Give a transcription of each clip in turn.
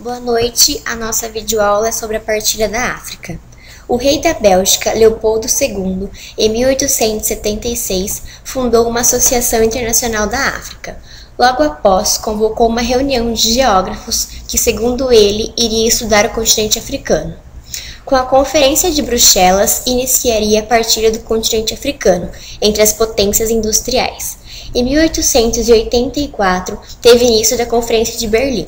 Boa noite, a nossa videoaula é sobre a partilha da África. O rei da Bélgica, Leopoldo II, em 1876, fundou uma Associação Internacional da África. Logo após, convocou uma reunião de geógrafos que, segundo ele, iria estudar o continente africano. Com a Conferência de Bruxelas, iniciaria a partilha do continente africano entre as potências industriais. Em 1884, teve início da Conferência de Berlim,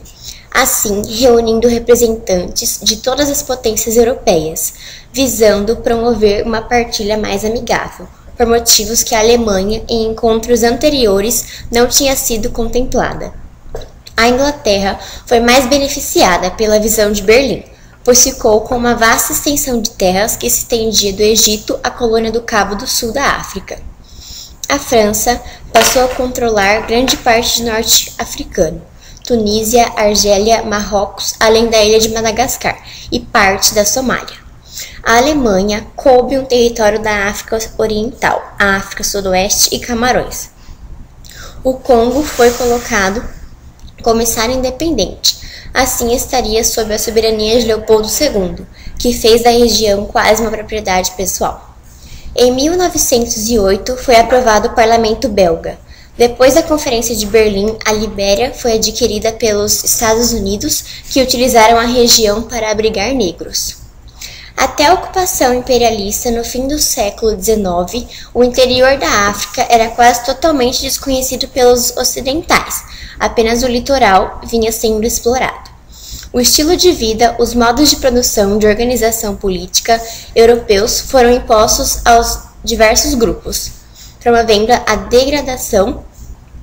assim reunindo representantes de todas as potências europeias, visando promover uma partilha mais amigável, por motivos que a Alemanha, em encontros anteriores, não tinha sido contemplada. A Inglaterra foi mais beneficiada pela visão de Berlim, pois ficou com uma vasta extensão de terras que se estendia do Egito à colônia do Cabo do Sul da África. A França passou a controlar grande parte do norte africano, Tunísia, Argélia, Marrocos, além da ilha de Madagascar e parte da Somália. A Alemanha coube um território da África Oriental, a África Sudoeste e Camarões. O Congo foi colocado como estado independente, assim estaria sob a soberania de Leopoldo II, que fez da região quase uma propriedade pessoal. Em 1908 foi aprovado o Parlamento belga. Depois da Conferência de Berlim, a Libéria foi adquirida pelos Estados Unidos, que utilizaram a região para abrigar negros. Até a ocupação imperialista no fim do século XIX, o interior da África era quase totalmente desconhecido pelos ocidentais, apenas o litoral vinha sendo explorado. O estilo de vida, os modos de produção e de organização política europeus foram impostos aos diversos grupos, promovendo a degradação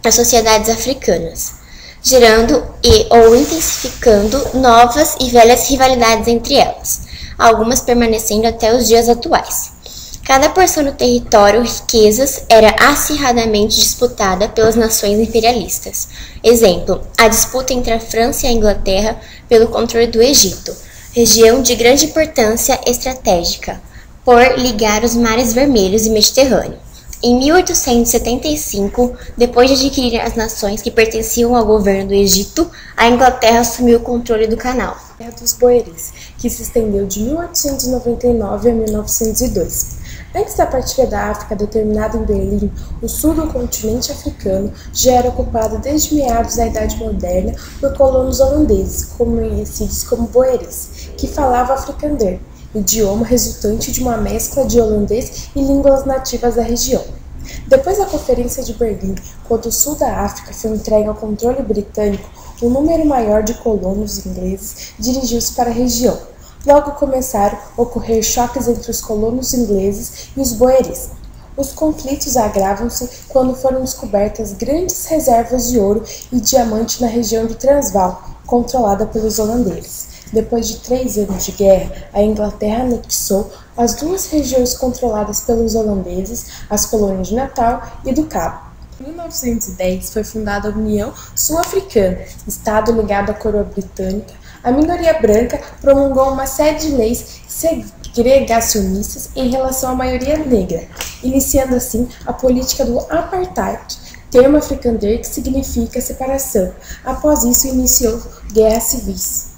das sociedades africanas, gerando ou intensificando novas e velhas rivalidades entre elas, algumas permanecendo até os dias atuais. Cada porção do território, riquezas, era acirradamente disputada pelas nações imperialistas. Exemplo, a disputa entre a França e a Inglaterra pelo controle do Egito, região de grande importância estratégica, por ligar os mares Vermelhos e Mediterrâneo. Em 1875, depois de adquirir as nações que pertenciam ao governo do Egito, a Inglaterra assumiu o controle do canal. Guerra dos Boeris, que se estendeu de 1899 a 1902. Antes da partilha da África determinada em Berlim, o sul do continente africano já era ocupado desde meados da Idade Moderna por colonos holandeses, conhecidos como Boeris, que falavam afrikander, idioma resultante de uma mescla de holandês e línguas nativas da região. Depois da Conferência de Berlim, quando o sul da África foi entregue ao controle britânico, um número maior de colonos ingleses dirigiu-se para a região. Logo começaram a ocorrer choques entre os colonos ingleses e os boeris. Os conflitos agravam-se quando foram descobertas grandes reservas de ouro e diamante na região do Transvaal, controlada pelos holandeses. Depois de 3 anos de guerra, a Inglaterra anexou as duas regiões controladas pelos holandeses, as colônias de Natal e do Cabo. Em 1910 foi fundada a União Sul-Africana, estado ligado à coroa britânica. A minoria branca promulgou uma série de leis segregacionistas em relação à maioria negra, iniciando assim a política do apartheid, termo afrikander que significa separação. Após isso, iniciou guerras civis.